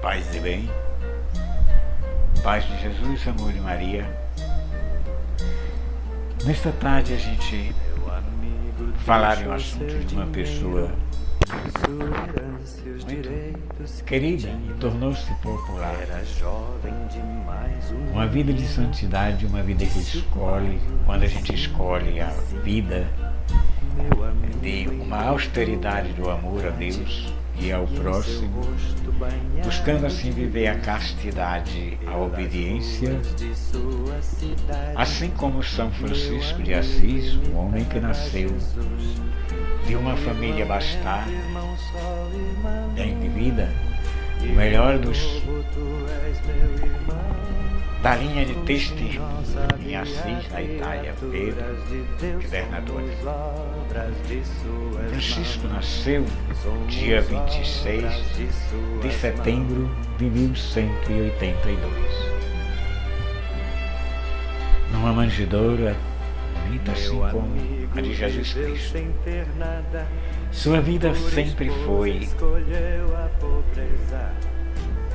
Paz e bem, paz de Jesus, amor de Maria. Nesta tarde a gente falar de um assunto de uma pessoa muito querida e tornou-se popular. Uma vida de santidade, uma vida que escolhe, quando a gente escolhe a vida de uma austeridade do amor a Deus e ao próximo, buscando assim viver a castidade, a obediência, assim como São Francisco de Assis, um homem que nasceu de uma família bastarda, bem de vida, o melhor da linha de Teste em Assis, na Itália, Pedro de Bernardone. Francisco nasceu dia 26 de setembro de 1182, numa manjedoura bonita assim como a de Jesus Cristo. Sua vida sempre foi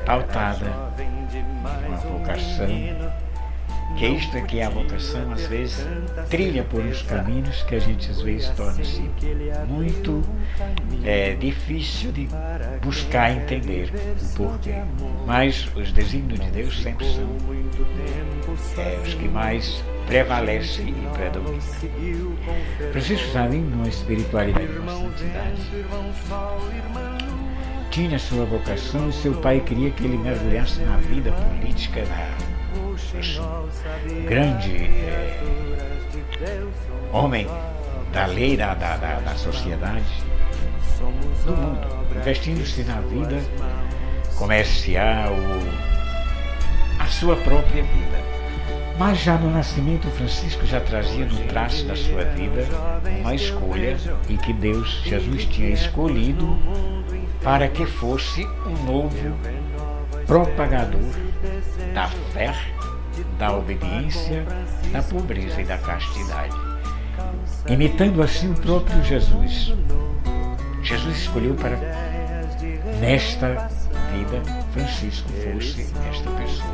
pautada em uma vocação, que é isto aqui, a vocação às vezes trilha por uns caminhos que a gente às vezes torna-se muito difícil de buscar entender o porquê. Mas os desígnios de Deus sempre são os que mais prevalecem e predominam. Francisco estava indo numa espiritualidade, numa santidade. Tinha sua vocação e seu pai queria que ele mergulhasse na vida política, grande homem da lei da sociedade, do mundo, investindo-se na vida comercial, a sua própria vida. Mas já no nascimento, Francisco já trazia no traço da sua vida uma escolha, e que Deus, Jesus, tinha escolhido para que fosse um novo propagador da fé, da obediência, da pobreza e da castidade, imitando assim o próprio Jesus. Jesus escolheu para, nesta vida, Francisco fosse esta pessoa,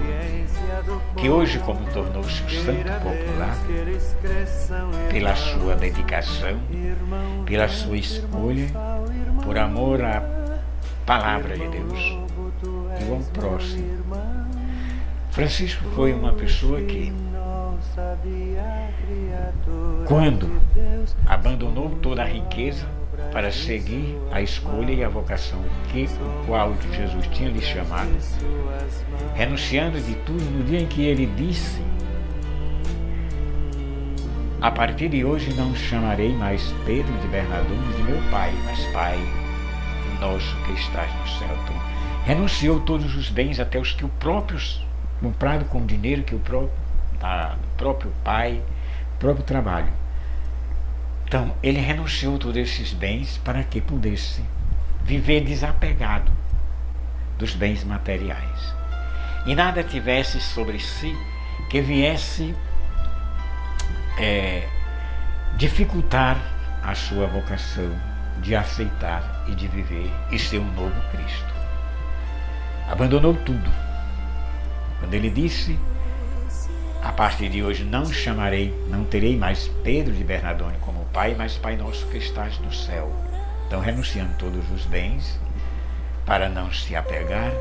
que hoje, como tornou-se um santo popular, pela sua dedicação, pela sua escolha, por amor à palavra de Deus e ao próximo. Francisco foi uma pessoa que, quando abandonou toda a riqueza para seguir a escolha e a vocação o qual Jesus tinha lhe chamado, renunciando de tudo, no dia em que ele disse: a partir de hoje não chamarei mais Pedro de Bernardone de meu pai, mas Pai nosso que estás no céu. Então, renunciou todos os bens, até os que o próprio comprado com dinheiro que o próprio pai, o próprio trabalho. Então, ele renunciou todos esses bens para que pudesse viver desapegado dos bens materiais. E nada tivesse sobre si que viesse dificultar a sua vocação de aceitar e de viver e ser um novo Cristo. Abandonou tudo. Quando ele disse: a partir de hoje não terei mais Pedro de Bernardone como pai, mas Pai nosso que estás no céu. Então, renunciando todos os bens, para não se apegar,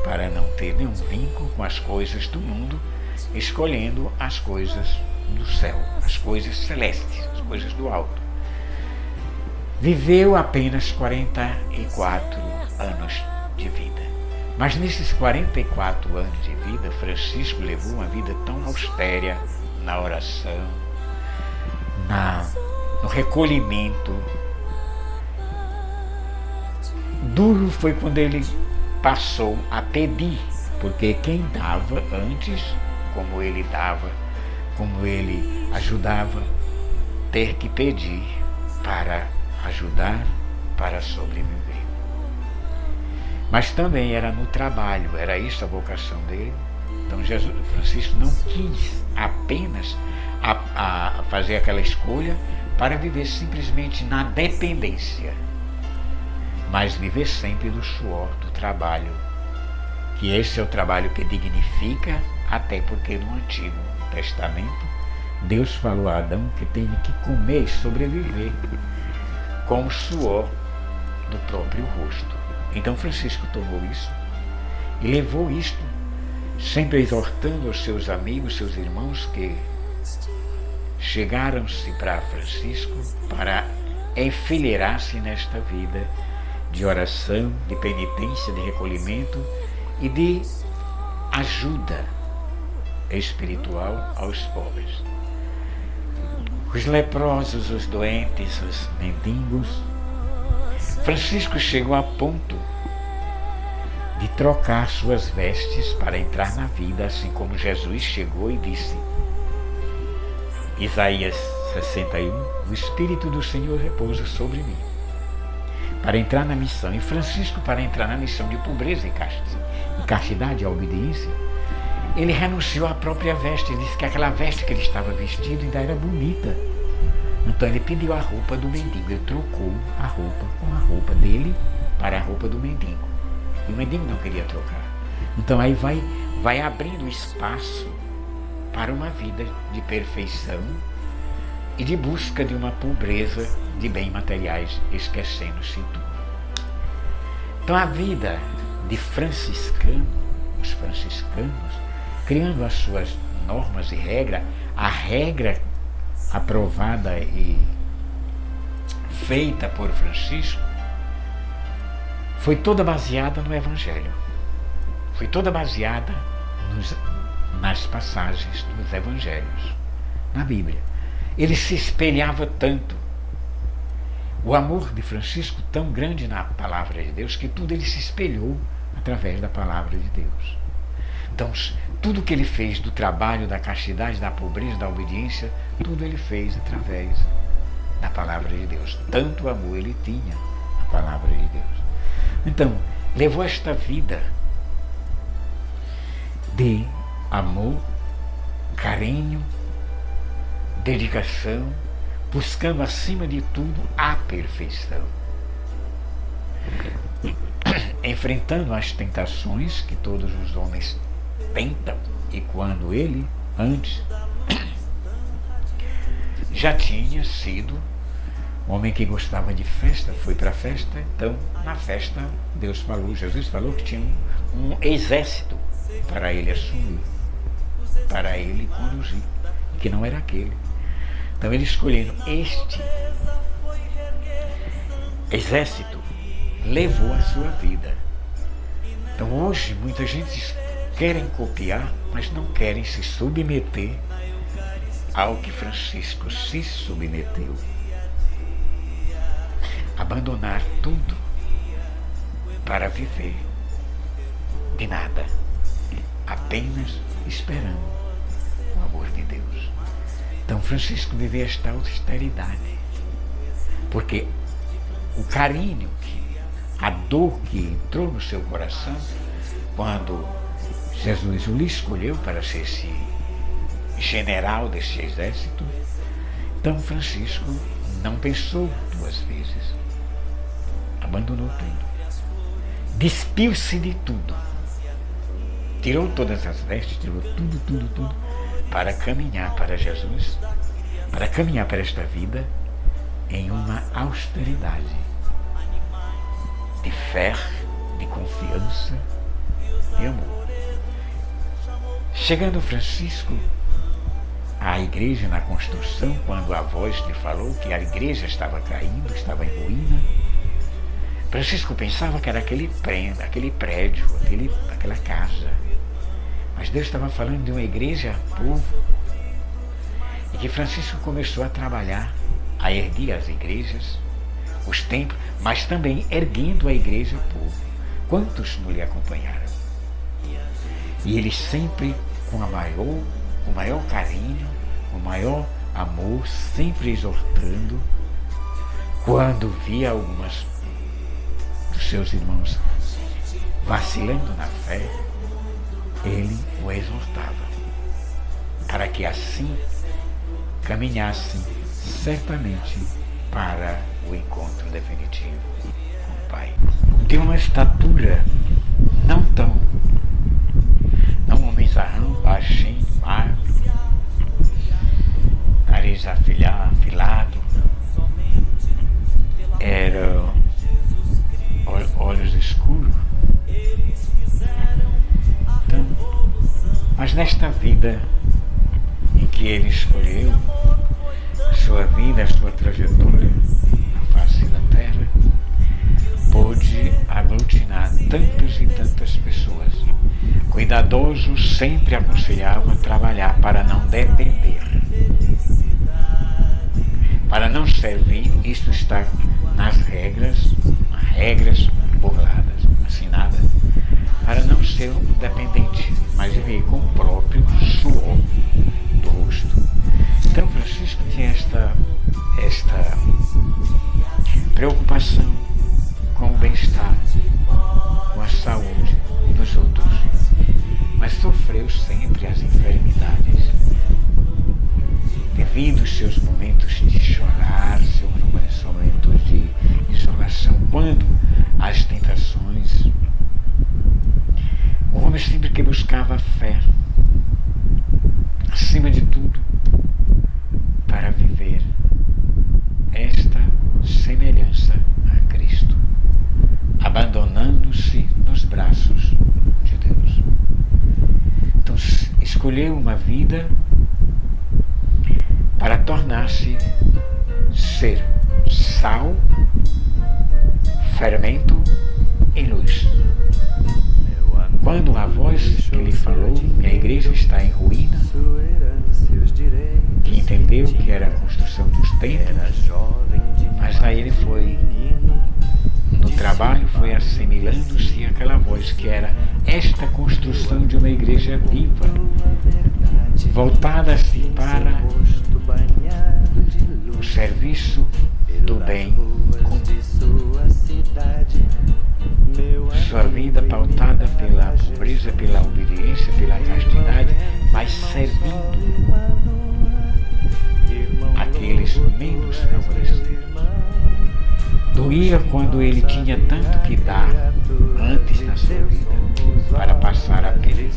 para não ter nenhum vínculo com as coisas do mundo, escolhendo as coisas do céu, as coisas celestes, as coisas do alto. Viveu apenas 44 anos de vida. Mas nesses 44 anos de vida, Francisco levou uma vida tão austera na oração, no recolhimento. Duro foi quando ele passou a pedir, porque quem dava antes, como ele dava, como ele ajudava, ter que pedir para ajudar, para sobreviver. Mas também era no trabalho, era isso a vocação dele. Então Francisco não quis apenas fazer aquela escolha para viver simplesmente na dependência, mas viver sempre do suor, do trabalho, que esse é o trabalho que dignifica, até porque no Antigo Testamento Deus falou a Adão que tem que comer e sobreviver com o suor do próprio rosto. Então Francisco tomou isso e levou isto, sempre exortando os seus amigos, seus irmãos que chegaram-se para Francisco para enfileirar-se nesta vida de oração, de penitência, de recolhimento e de ajuda espiritual aos pobres. Os leprosos, os doentes, os mendigos. Francisco chegou a ponto de trocar suas vestes para entrar na vida, assim como Jesus chegou e disse, Isaías 61, o Espírito do Senhor repousa sobre mim, para entrar na missão. E Francisco, para entrar na missão de pobreza e castidade e obediência, ele renunciou à própria veste. Ele disse que aquela veste que ele estava vestido ainda era bonita. Então ele pediu a roupa do mendigo. Ele trocou a roupa com a roupa dele para a roupa do mendigo. E o mendigo não queria trocar. Então aí vai abrindo espaço para uma vida de perfeição e de busca de uma pobreza de bens materiais, esquecendo-se tudo. Então a vida de franciscano, os franciscanos, criando as suas normas e regras, a regra aprovada e feita por Francisco foi toda baseada no Evangelho, foi toda baseada nas passagens dos Evangelhos, na Bíblia. Ele se espelhava tanto, o amor de Francisco tão grande na palavra de Deus, que tudo ele se espelhou através da palavra de Deus. Então, tudo que ele fez do trabalho, da castidade, da pobreza, da obediência, tudo ele fez através da palavra de Deus. Tanto amor ele tinha a palavra de Deus. Então, levou esta vida de amor, carinho, dedicação, buscando acima de tudo a perfeição. Enfrentando as tentações que todos os homens tentam, e quando ele, antes, já tinha sido um homem que gostava de festa, foi para a festa. Então, na festa, Deus falou, Jesus falou que tinha um exército para ele assumir, para ele conduzir, e que não era aquele. Então ele escolhendo este exército, levou a sua vida. Então hoje muita gente querem copiar, mas não querem se submeter ao que Francisco se submeteu. Abandonar tudo para viver de nada, apenas esperando o amor de Deus. Então Francisco viveu esta austeridade, porque o carinho, a dor que entrou no seu coração quando Jesus o escolheu para ser esse general desse exército, então Francisco não pensou duas vezes, abandonou tudo, despiu-se de tudo, tirou todas as vestes, tirou tudo, para caminhar para Jesus, para caminhar para esta vida em uma austeridade de fé, de confiança e amor. Chegando Francisco à igreja na construção, quando a voz lhe falou que a igreja estava caindo, estava em ruína, Francisco pensava que era aquele prédio, aquela casa. Mas Deus estava falando de uma igreja povo, e que Francisco começou a trabalhar, a erguer as igrejas, os templos, mas também erguendo a igreja povo. Quantos não lhe acompanharam? E ele sempre com o maior carinho, o maior amor, sempre exortando. Quando via algumas dos seus irmãos vacilando na fé, ele o exortava, para que assim caminhassem certamente para o encontro definitivo com o Pai. De uma estatura não tão nesta vida em que ele escolheu, a sua vida, a sua trajetória na face da terra, pôde aglutinar tantas e tantas pessoas. Cuidadoso sempre aconselhava trabalhar para não depender, para não servir. Isso está nas regras burladas, assinadas, para não ser um dependente, mas viver com o próprio suor do rosto. Então Francisco tinha esta preocupação com o bem-estar, com a saúde dos outros, mas sofreu sempre as enfermidades devido aos seus momentos de chorar, seus momentos de isolação, quando as tentações. O homem sempre que buscava a fé, acima de tudo, para viver esta semelhança a Cristo, abandonando-se nos braços de Deus. Então escolheu uma vida para tornar-se ser sal, fermento e luz. Quando a voz que lhe falou, minha igreja está em ruína, que entendeu que era a construção dos templos, mas aí ele foi, no trabalho, foi assimilando-se àquela voz que era esta construção de uma igreja viva, voltada-se para o serviço do bem comum. Sua vida pautada pela pobreza, pela obediência, pela castidade, mas servindo aqueles menos favorecidos. Doía quando ele tinha tanto que dar antes na sua vida para passar a pena,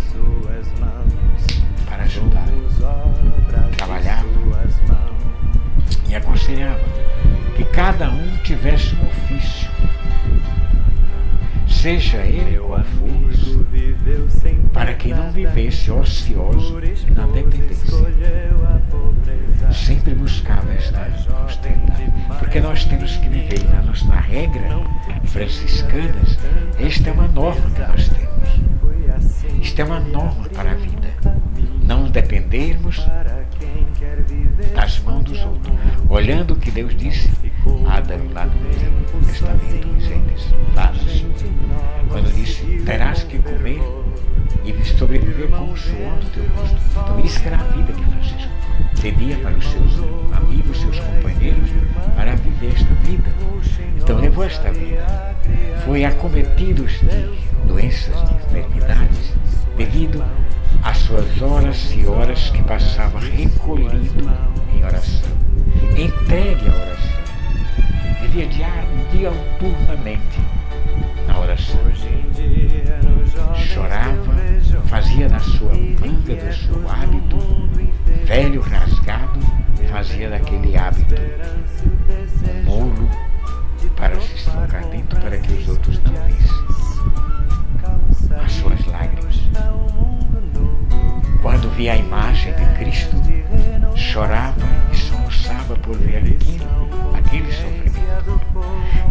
para ajudar. Trabalhava e aconselhava que cada um tivesse um ofício, seja ele qual fosse, para que não vivesse ocioso na dependência. Sempre buscava esta austeridade, porque nós temos que viver na nossa regra franciscana. Esta é uma norma que nós temos. Isto é uma norma para a vida. Não dependermos das mãos dos outros. Olhando o que Deus disse a Adão lá no Antigo Testamento, em Gênesis, lá quando disse: terás que comer e sobreviver com o suor do teu rosto. Então isso era a vida que Francisco pedia para os seus amigos, seus companheiros, para viver esta vida. Então levou esta vida. Foi acometido de doenças, de enfermidades, devido às suas horas e horas que passava recolhido em oração, entregue à oração. Vivia diuturnamente na oração. Chorava, fazia na sua manga do seu hábito, velho rasgado, fazia daquele hábito um molo para se estocar dentro, para que os outros não vissem as suas lágrimas. Quando via a imagem de Cristo, chorava e soluçava por ver aquele sofrimento.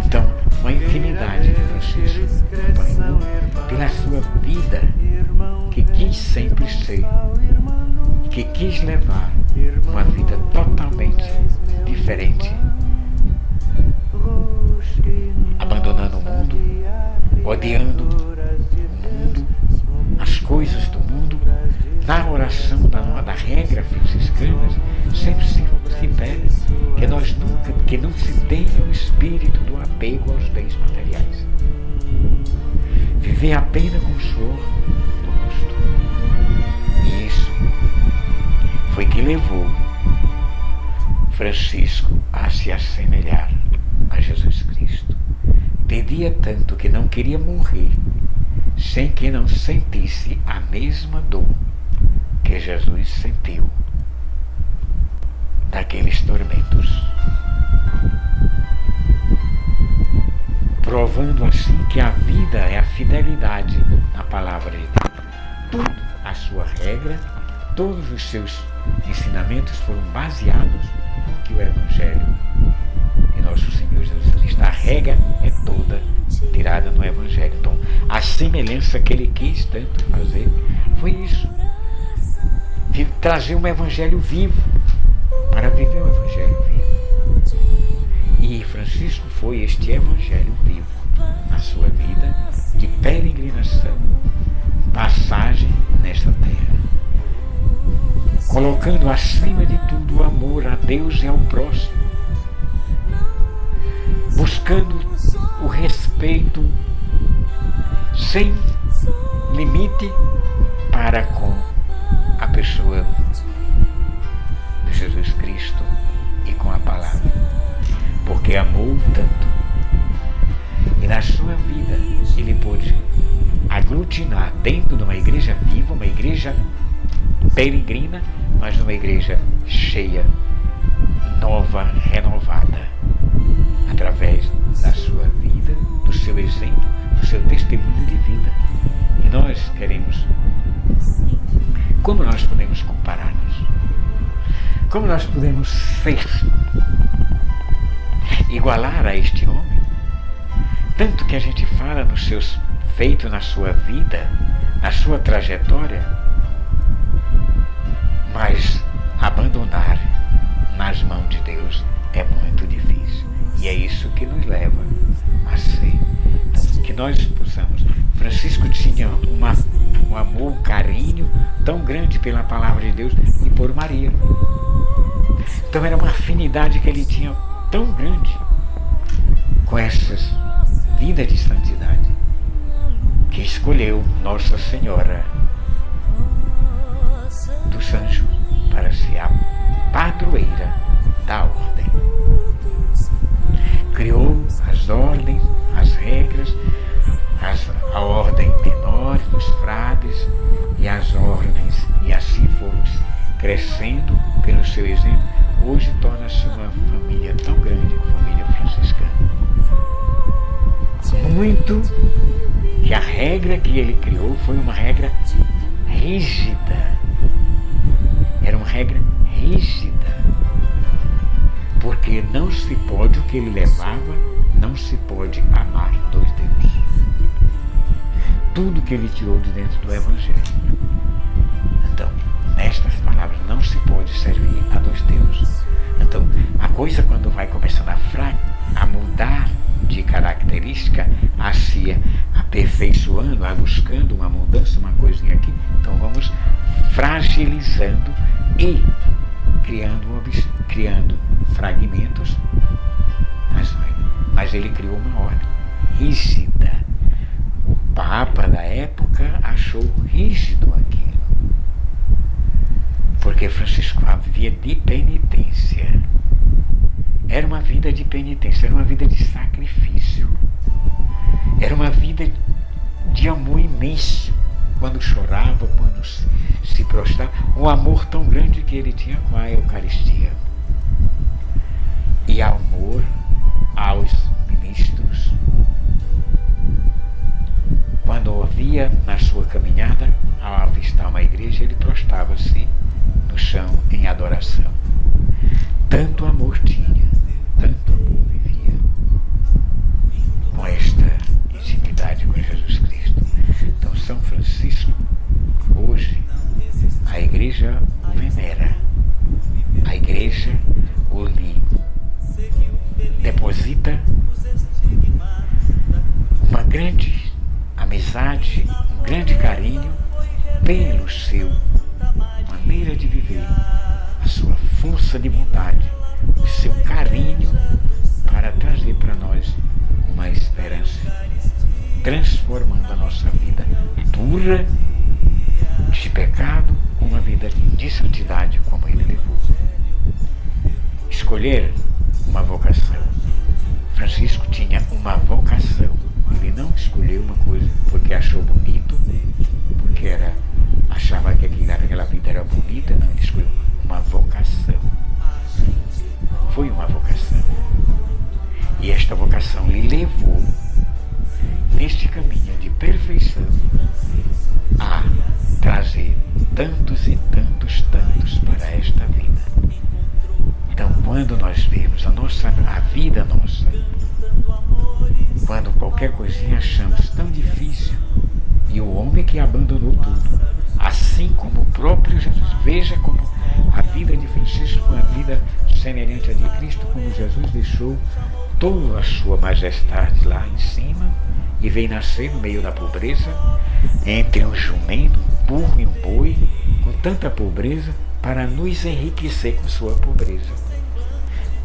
Então, uma intimidade de Francisco apanhou pela sua vida, que quis sempre ser, que quis levar uma vida totalmente diferente, abandonando o mundo, odiando o mundo, as coisas do mundo. Na oração da regra franciscana, sempre se pede que não se tenha o espírito do apego aos bens materiais. Viver apenas com o suor do rosto. E isso foi que levou Francisco a se assemelhar a Jesus Cristo. Pedia tanto que não queria morrer sem que não sentisse a mesma dor que Jesus sentiu daqueles tormentos, provando assim que a vida é a fidelidade na palavra de Deus. Tudo, a sua regra, todos os seus ensinamentos foram baseados no que o Evangelho de nosso Senhor Jesus Cristo. A regra é toda tirada no Evangelho. Então, a semelhança que ele quis tanto fazer foi isso. De trazer um Evangelho vivo, para viver um Evangelho vivo. E Francisco foi este Evangelho vivo na sua vida de peregrinação, passagem nesta terra, colocando acima de tudo o amor a Deus e ao próximo, buscando o respeito sem limite para com a pessoa de Jesus Cristo e com a palavra, porque amou tanto. E na sua vida ele pôde aglutinar dentro de uma igreja viva, uma igreja peregrina, mas uma igreja cheia, nova, renovada, através da sua vida, do seu exemplo, do seu testemunho de vida. E nós queremos, como nós podemos comparar-nos? Como nós podemos ser, igualar a este homem? Tanto que a gente fala nos seus feitos, na sua vida, na sua trajetória, mas abandonar nas mãos de Deus é muito difícil. E é isso que nos leva a ser. Então, que nós possamos. Francisco tinha um amor, um carinho tão grande pela palavra de Deus e por Maria. Então era uma afinidade que ele tinha tão grande com essas vidas de santidade, que escolheu Nossa Senhora dos Anjos para ser a padroeira da ordem. Criou as ordens, as regras, a ordem menor dos frades e as ordens, e assim fomos crescendo pelo seu exemplo. Hoje torna-se uma família tão grande, a família franciscana. Muito que a regra que ele criou foi uma regra rígida. Era uma regra rígida. Porque não se pode, o que ele levava, não se pode amar dois deuses. Tudo que ele tirou de dentro do Evangelho. Então, nestas palavras, não se pode servir a dois deuses. Então, a coisa quando vai começando a mudar de característica, a se aperfeiçoando, a buscando uma mudança, uma coisinha aqui, então vamos fragilizando e criando fragmentos, mas ele criou uma ordem rígida. O Papa da época achou rígido aquilo, porque Francisco vivia de penitência. Era uma vida de penitência, era uma vida de sacrifício, era uma vida de amor imenso, quando chorava, quando se prostrava, um amor tão grande que ele tinha com a Eucaristia. E amor aos ministros. Quando havia na sua caminhada, ao avistar uma igreja, ele prostrava-se no chão em adoração. Tanto amor tinha, tanto amor vivia, com esta intimidade com Jesus Cristo. Então São Francisco, hoje, a igreja o venera, a igreja o deposita uma grande amizade, um grande carinho pelo seu maneira de viver, a sua força de vontade, o seu carinho para trazer para nós uma esperança, transformando a nossa vida dura de pecado com uma vida de santidade como ele levou. Escolher uma vocação. Francisco tinha uma vocação. Ele não escolheu uma coisa porque achou bonito, porque achava que aquela vida era bonita. Não, ele escolheu uma vocação. Foi uma vocação. E esta vocação lhe levou neste caminho de perfeição a trazer tantos e tantos para esta vida. Então, quando nós vemos a vida nossa, quando qualquer coisinha achamos tão difícil, e o homem que abandonou tudo, assim como o próprio Jesus, veja como a vida de Francisco foi uma vida semelhante à de Cristo, como Jesus deixou toda a sua majestade lá em cima e veio nascer no meio da pobreza, entre um jumento, um burro e um boi, com tanta pobreza, para nos enriquecer com sua pobreza.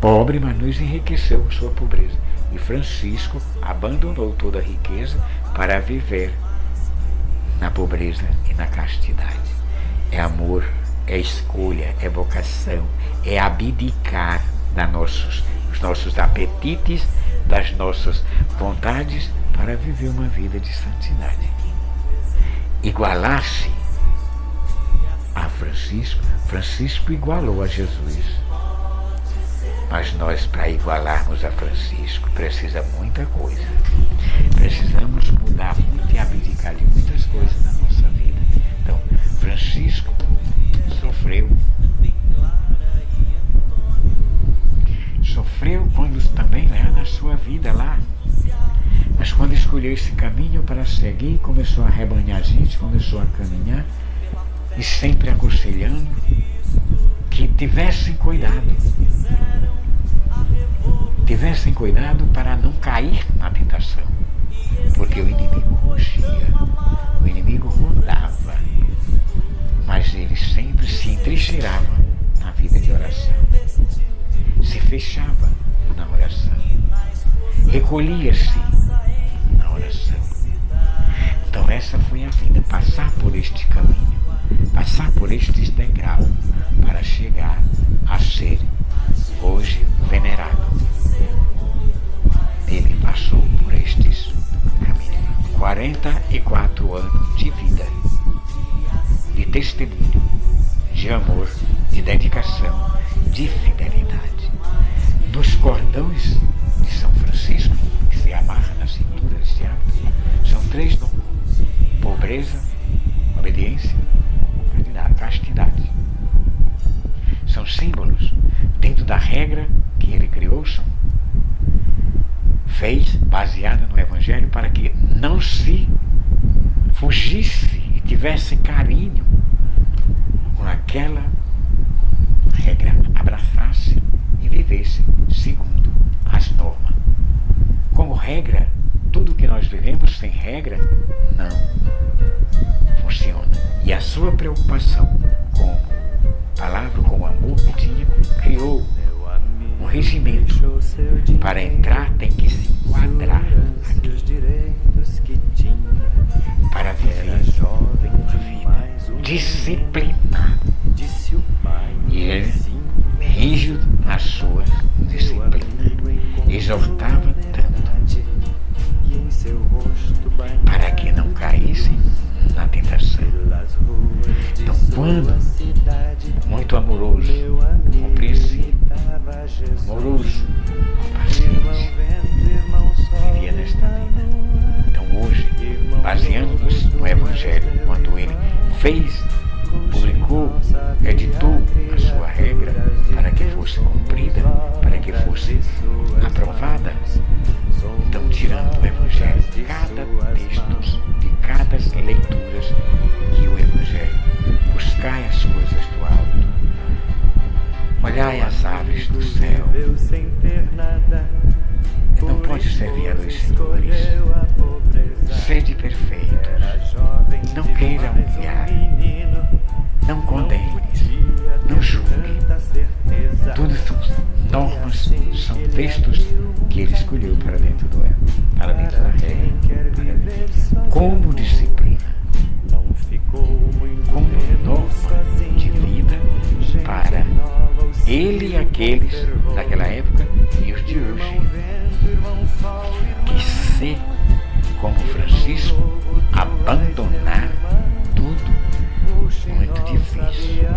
Pobre, mas nos enriqueceu com sua pobreza. E Francisco abandonou toda a riqueza para viver na pobreza e na castidade. É amor, é escolha, é vocação, é abdicar dos nossos apetites, das nossas vontades, para viver uma vida de santidade. Igualar-se a Francisco igualou a Jesus. Mas nós, para igualarmos a Francisco, precisa muita coisa. Precisamos mudar muito e abdicar de muitas coisas na nossa vida. Então, Francisco sofreu quando também lá na sua vida lá. Mas quando escolheu esse caminho para seguir, começou a rebanhar gente, começou a caminhar, e sempre aconselhando que tivessem cuidado para não cair na tentação, porque o inimigo rugia, o inimigo rondava, mas ele sempre se entrincheirava na vida de oração, se fechava na oração, recolhia-se na oração. Então essa foi a vida, passar por este caminho, passar por estes degraus para chegar a ser hoje venerado. Ele passou por estes caminhos. 44 anos de vida, de testemunho, de amor, de dedicação, de fidelidade. Dos cordões de São Francisco, que se amarra na cintura deste hábito, são 3 dons: pobreza, obediência, castidade. São símbolos dentro da regra que ele criou, fez baseada no Evangelho, para que não se fugisse e tivesse carinho com aquela regra, abraçasse e vivesse segundo as normas. Como regra, tudo que nós vivemos sem regra não funciona. E a sua preocupação com a palavra, com o amor que tinha, criou um regimento. Para entrar tem que se enquadrar aqui, para viver uma vida disciplinada. E ele, rígido na sua disciplina, exortava tanto para que não caíssem na tentação. Então, quando muito amoroso, compreensivo, amoroso, paciente, vivia nesta vida. Então hoje, baseando-nos no Evangelho, quando ele publicou, editou a sua regra para que fosse cumprida, para que fosse aprovada, então tirando do Evangelho cada texto, de cada leitura que o Evangelho, buscai as coisas do alto, olhai as aves do céu. Não pode servir a 2 senhores. Sede perfeitos. Não queira humilhar. Não condenes. Não julgue. Tudo são normas, são textos que ele escolheu para dentro da regra. Como disciplina. Como norma de vida para ele e aqueles daquela época e os de hoje, que ser como Francisco, abandonar tudo, muito difícil,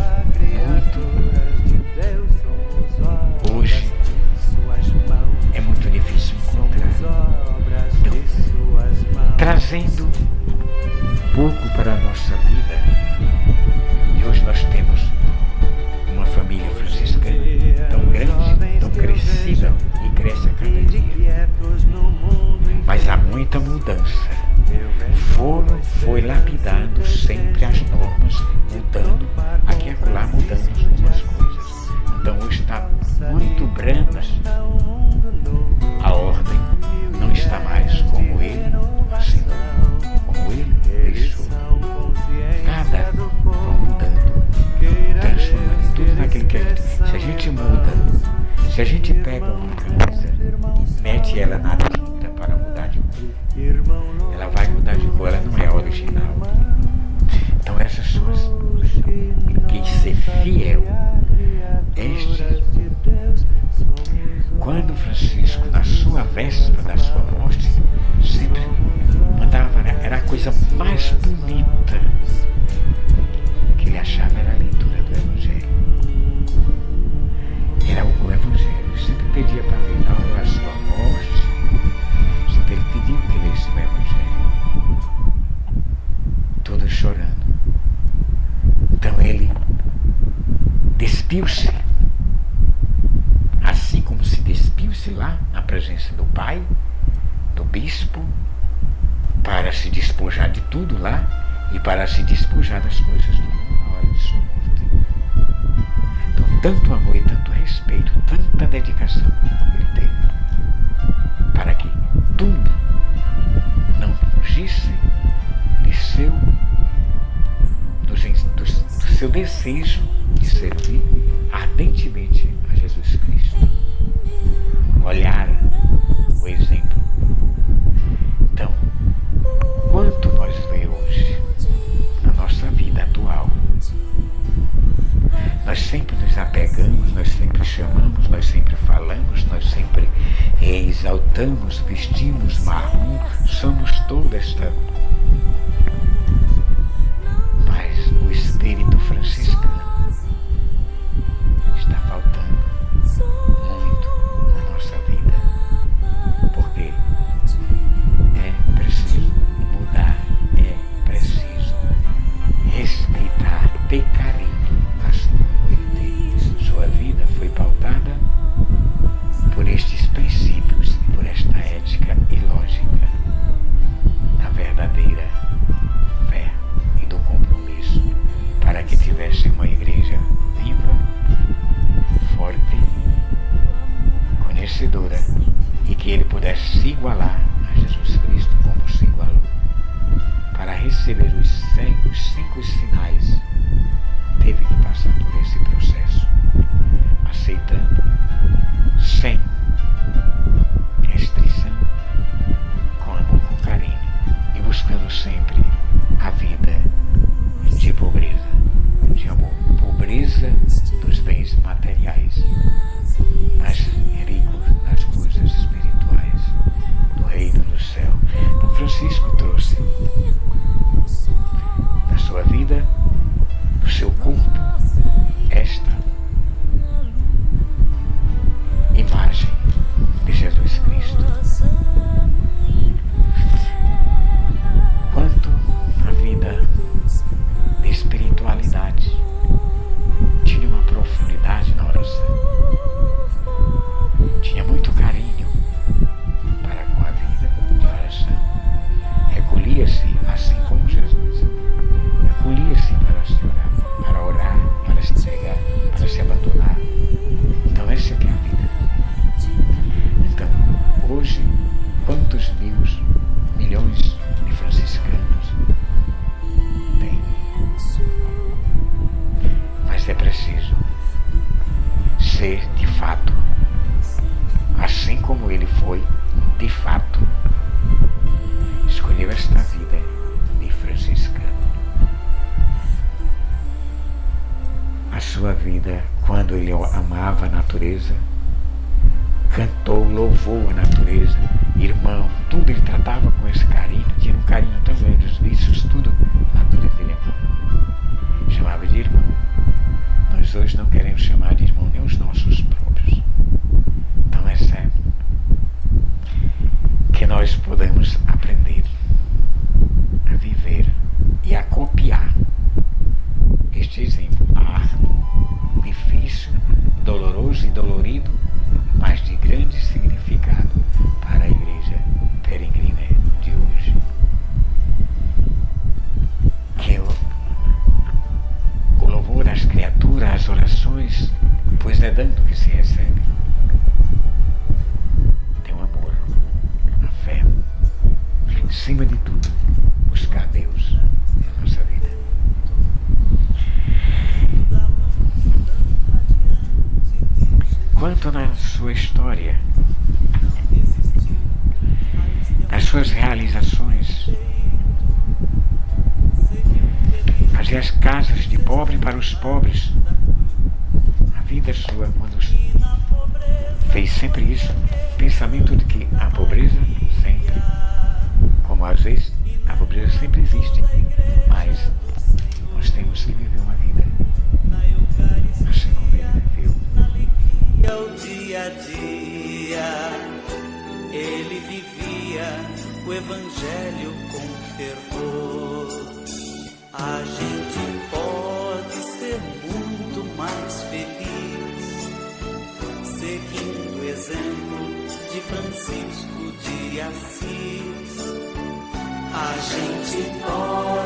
hoje é muito difícil encontrar. Então, trazendo um pouco para a nossa vida, foi lapidando sempre as normas, mudando aqui e acolá, mudando algumas coisas. Então hoje está muito branda a ordem, não está mais como ele ensinou, como ele deixou. Nada vai mudando, transformando em tudo naquele que a gente. Se a gente muda, se a gente pega uma camisa e mete ela na tinta para mudar de cor, ela vai mudar de cor, ela não é original. Então essas suas que ser fiel. Quando Francisco, na sua véspera da sua morte, sempre mandava, era a coisa mais bonita que ele achava, era a leitura do Evangelho. Era o Evangelho. Ele sempre pedia para ler na hora da sua morte, sempre ele pediu que lesse o Evangelho. Todos chorando. Então ele despiu-se, assim como se despiu-se lá na presença do Pai, do Bispo, para se despojar de tudo lá e para se despojar das coisas do mundo na hora de sua morte. Então, tanto amor e tanto respeito, tanta dedicação ele teve para que tudo não fugisse do seu desejo de servir ardentemente a Jesus Cristo. Olhar o exemplo. Então, quanto nós vemos hoje na nossa vida atual, nós sempre nos apegamos, nós sempre chamamos, nós sempre falamos, nós sempre exaltamos, vestimos marrom, somos toda esta. Mas o espírito franciscano está faltando muito na nossa vida, porque é preciso mudar, é preciso respeitar, ter carinho, assim como ele tem. Sua vida foi pautada por estes princípios e por esta ética e lógica, na verdadeira fé e do compromisso, para que tivesse uma igreja viva, forte, conhecedora, e que ele pudesse se igualar a Jesus Cristo como se igualou. Para receber os 5 sinais, teve que passar por esse processo, aceitando, sem restrição, com amor, com carinho, e buscando sempre a vida de pobreza, de amor, pobreza dos bens materiais, mas ricos nas coisas espirituais do reino do céu. Então Francisco trouxe na sua vida, no seu corpo, esta imagem de Jesus Cristo. Quanto a vida de espiritualidade, tinha uma profundidade na oração, tinha muito carinho para com a vida de oração, recolhia-se assim como Jesus, recolhia-se para se orar, para orar, para se entregar, para se abandonar. Então essa é que é a vida. Então, hoje, quantos milhões de franciscanos tem? Mas é preciso ser de fato, assim como ele foi, de fato, escolheu esta vida de franciscano. A sua vida, quando ele amava a natureza, cantou, louvou a natureza, irmão, tudo ele tratava com esse carinho, tinha um carinho tão grande, os vícios, tudo, a natureza ele amava. Chamava de irmão. Nós hoje não queremos chamar de irmão nem os nossos próprios. Então é certo que nós podemos aprender a viver e a copiar este exemplo árduo, difícil, doloroso e dolorido, mas de grande significado para a igreja peregrina de hoje. que se recebe tem o amor, a fé. Acima de tudo, buscar Deus na nossa vida. Quanto na sua história, as suas realizações, fazer as casas de pobre para os pobres, a vida sua, quando fez sempre isso, pensamento de que a pobreza sempre, como às vezes a pobreza sempre existe, mas nós temos que viver uma vida assim como ele viveu. O dia a dia, ele vivia o evangelho com fervor. A gente pode ser muito mais feliz seguindo o exemplo de Francisco de Assis. A gente pode